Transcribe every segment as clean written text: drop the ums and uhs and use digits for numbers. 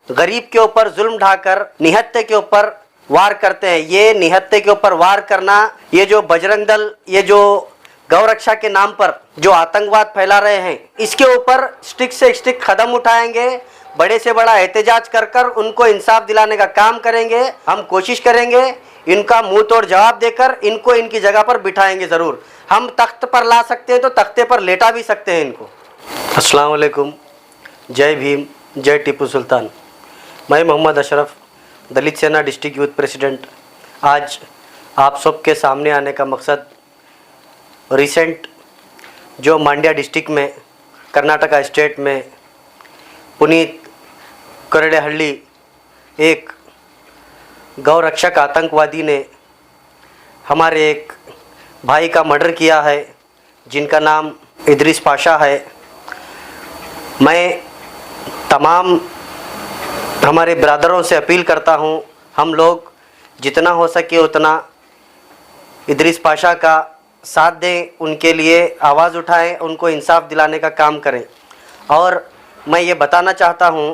गरीब के ऊपर जुल्म ढाकर निहत्थे के ऊपर वार करते हैं। ये निहत्थे के ऊपर वार करना, ये जो बजरंग दल, ये जो गौरक्षा के नाम पर जो आतंकवाद फैला रहे हैं, इसके ऊपर स्टिक से स्टिक कदम उठाएंगे। बड़े से बड़ा एहतजाज कर कर उनको इंसाफ दिलाने का काम करेंगे। हम कोशिश करेंगे इनका मुंह तोड़ जवाब देकर इनको इनकी जगह पर बिठाएंगे। ज़रूर हम तख्त पर ला सकते हैं तो तख्ते पर लेटा भी सकते हैं इनको। अस्सलाम वालेकुम, जय भीम, जय टीपू सुल्तान। मैं मोहम्मद अशरफ, दलित सेना डिस्ट्रिक्ट यूथ प्रेसिडेंट। आज आप सबके सामने आने का मकसद रिसेंट जो मांड्या डिस्ट्रिक्ट में, कर्नाटका स्टेट में पुनीत करेडेहल्ली एक गौरक्षक आतंकवादी ने हमारे एक भाई का मर्डर किया है, जिनका नाम इदरीस पाशा है। मैं तमाम हमारे ब्रदरों से अपील करता हूं, हम लोग जितना हो सके उतना इदरीस पाशा का साथ दें, उनके लिए आवाज़ उठाएं, उनको इंसाफ दिलाने का काम करें। और मैं ये बताना चाहता हूं,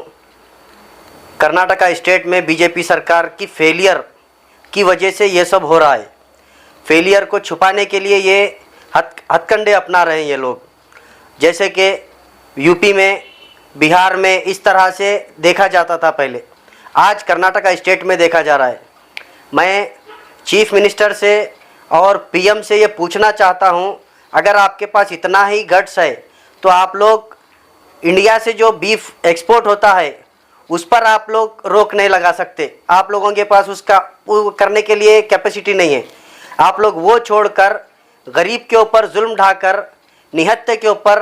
कर्नाटका स्टेट में बीजेपी सरकार की फेलियर की वजह से ये सब हो रहा है। फेलियर को छुपाने के लिए ये हथकंडे अपना रहे हैं ये लोग। जैसे कि यूपी में, बिहार में इस तरह से देखा जाता था पहले, आज कर्नाटका स्टेट में देखा जा रहा है। मैं चीफ मिनिस्टर से और पीएम से ये पूछना चाहता हूँ, अगर आपके पास इतना ही गट्स है तो आप लोग इंडिया से जो बीफ एक्सपोर्ट होता है उस पर आप लोग रोक नहीं लगा सकते। आप लोगों के पास उसका करने के लिए कैपेसिटी नहीं है। आप लोग वो छोड़कर गरीब के ऊपर जुल्म ढाकर निहत्थे के ऊपर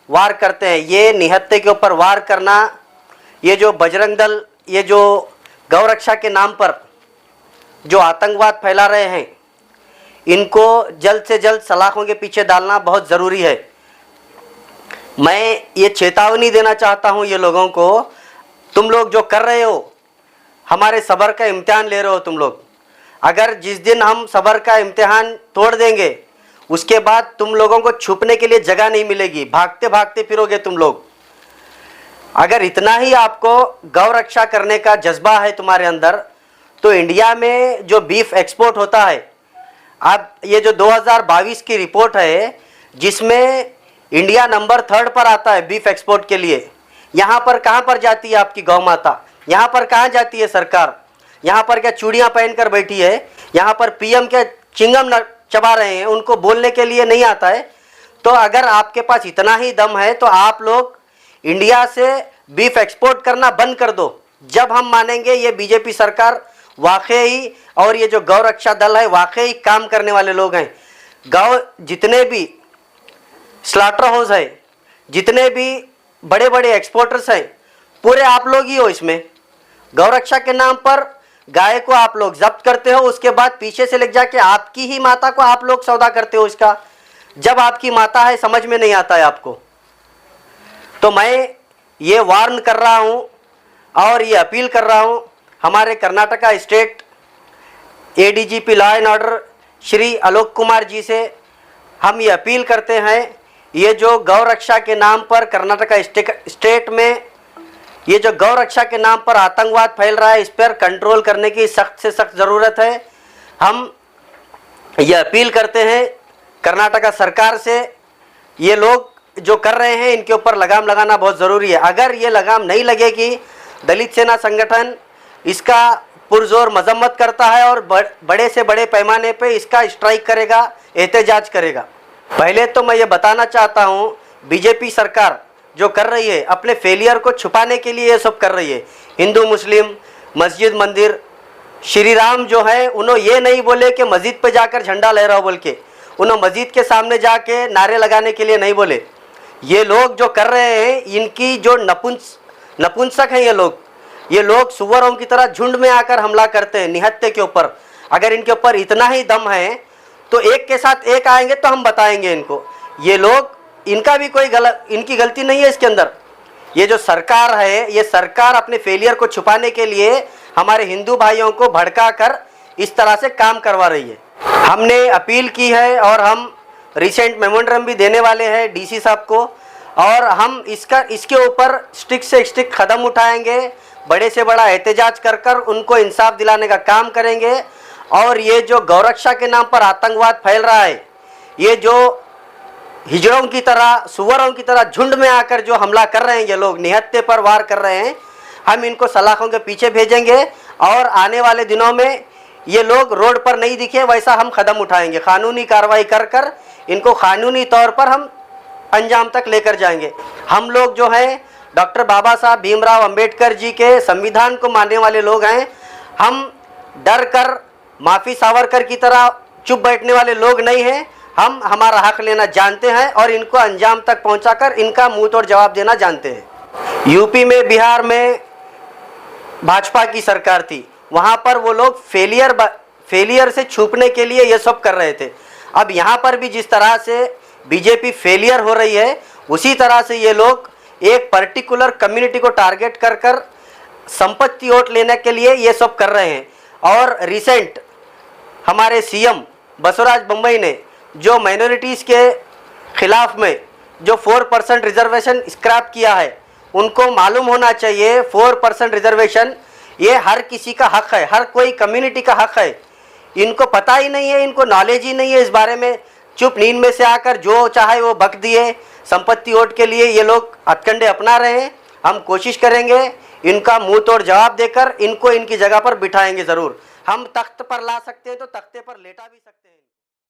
वार करते हैं। ये निहत्थे के ऊपर वार करना, ये जो बजरंग दल, ये जो गौरक्षा के नाम पर जो आतंकवाद फैला रहे हैं, इनको जल्द से जल्द सलाखों के पीछे डालना बहुत ज़रूरी है। मैं ये चेतावनी देना चाहता हूँ ये लोगों को, तुम लोग जो कर रहे हो, हमारे सब्र का इम्तिहान ले रहे हो तुम लोग। अगर जिस दिन हम सब्र का इम्तिहान तोड़ देंगे, उसके बाद तुम लोगों को छुपने के लिए जगह नहीं मिलेगी, भागते भागते फिरोगे तुम लोग। अगर इतना ही आपको गौ रक्षा करने का जज्बा है तुम्हारे अंदर, तो इंडिया में जो बीफ एक्सपोर्ट होता है, अब ये जो 2022 की रिपोर्ट है जिसमें इंडिया नंबर 3 पर आता है बीफ एक्सपोर्ट के लिए, यहाँ पर कहाँ पर जाती है आपकी गौ माता? यहाँ पर कहाँ जाती है सरकार? यहाँ पर क्या चूड़ियाँ पहनकर बैठी है? यहाँ पर पीएम क्या चिंगम चबा रहे हैं? उनको बोलने के लिए नहीं आता है। तो अगर आपके पास इतना ही दम है तो आप लोग इंडिया से बीफ एक्सपोर्ट करना बंद कर दो। जब हम मानेंगे ये बीजेपी सरकार वाकई और ये जो गौ रक्षा दल है वाकई काम करने वाले लोग हैं। गौ जितने भी स्लॉटर हाउस है, जितने भी बड़े बड़े एक्सपोर्टर्स हैं, पूरे आप लोग ही हो इसमें। गौरक्षा के नाम पर गाय को आप लोग जब्त करते हो, उसके बाद पीछे से लेकर जाके आपकी ही माता को आप लोग सौदा करते हो इसका। जब आपकी माता है समझ में नहीं आता है आपको। तो मैं ये वार्न कर रहा हूँ और ये अपील कर रहा हूँ हमारे Karnataka state ADGP law and order Shri Alok Kumar ji से। हम ये अपील करते हैं, ये जो गौ रक्षा के नाम पर कर्नाटका स्टेट में ये जो गौ रक्षा के नाम पर आतंकवाद फैल रहा है, इस पर कंट्रोल करने की सख्त से सख्त ज़रूरत है। हम ये अपील करते हैं कर्नाटका सरकार से, ये लोग जो कर रहे हैं इनके ऊपर लगाम लगाना बहुत ज़रूरी है। अगर ये लगाम नहीं लगेगी, दलित सेना संगठन इसका पुरजोर मजम्मत करता है और बड़े से बड़े पैमाने पे इसका स्ट्राइक करेगा, एहतजाज करेगा। पहले तो मैं ये बताना चाहता हूँ, बीजेपी सरकार जो कर रही है अपने फेलियर को छुपाने के लिए ये सब कर रही है। हिंदू मुस्लिम मस्जिद मंदिर, श्री राम जो है उन्होंने ये नहीं बोले कि मस्जिद पे जाकर झंडा लहराओ बोल के, उन्होंने मस्जिद के सामने जाके नारे लगाने के लिए नहीं बोले। ये लोग जो कर रहे हैं, इनकी जो नपुंसक हैं ये लोग सुअरों की तरह झुंड में आकर हमला करते हैं निहत्थे के ऊपर। अगर इनके ऊपर इतना ही दम है तो एक के साथ एक आएंगे तो हम बताएंगे इनको। ये लोग, इनका भी कोई इनकी गलती नहीं है इसके अंदर। ये जो सरकार है, ये सरकार अपने फेलियर को छुपाने के लिए हमारे हिंदू भाइयों को भड़का कर इस तरह से काम करवा रही है। हमने अपील की है और हम रिसेंट मेमोरेंडम भी देने वाले हैं डीसी साहब को, और हम इसके ऊपर स्टिक से स्टिक कदम उठाएंगे। बड़े से बड़ा एहतजाज कर कर उनको इंसाफ दिलाने का काम करेंगे। और ये जो गौरक्षा के नाम पर आतंकवाद फैल रहा है, ये जो हिजड़ों की तरह, सुअरों की तरह झुंड में आकर जो हमला कर रहे हैं, ये लोग निहत्थे पर वार कर रहे हैं, हम इनको सलाखों के पीछे भेजेंगे। और आने वाले दिनों में ये लोग रोड पर नहीं दिखे वैसा हम कदम उठाएंगे, कानूनी कार्रवाई कर कर इनको कानूनी तौर पर हम अंजाम तक लेकर जाएंगे। हम लोग जो हैं डॉक्टर बाबा साहब भीमराव अंबेडकर जी के संविधान को मानने वाले लोग हैं। हम डर कर माफ़ी सावरकर की तरह चुप बैठने वाले लोग नहीं हैं। हम हमारा हक लेना जानते हैं और इनको अंजाम तक पहुंचाकर इनका मुंह तोड़ जवाब देना जानते हैं। यूपी में, बिहार में भाजपा की सरकार थी, वहाँ पर वो लोग फेलियर से छुपने के लिए ये सब कर रहे थे। अब यहाँ पर भी जिस तरह से बीजेपी फेलियर हो रही है, उसी तरह से ये लोग एक पर्टिकुलर कम्युनिटी को टारगेट कर कर संपत्ति वोट लेने के लिए ये सब कर रहे हैं। और रिसेंट हमारे सीएम बसवराज बोम्मई ने जो माइनॉरिटीज़ के खिलाफ में जो 4% रिजर्वेशन स्क्रैप किया है, उनको मालूम होना चाहिए 4% रिजर्वेशन ये हर किसी का हक है, हर कोई कम्युनिटी का हक है। इनको पता ही नहीं है, इनको नॉलेज ही नहीं है इस बारे में। चुप नींद में से आकर जो चाहे वो बक दिए, संपत्ति वोट के लिए ये लोग हथकंडे अपना रहे हैं। हम कोशिश करेंगे इनका मुंह तोड़ जवाब देकर इनको इनकी जगह पर बिठाएंगे ज़रूर। हम तख्त पर ला सकते हैं तो तख्ते पर लेटा भी सकते हैं।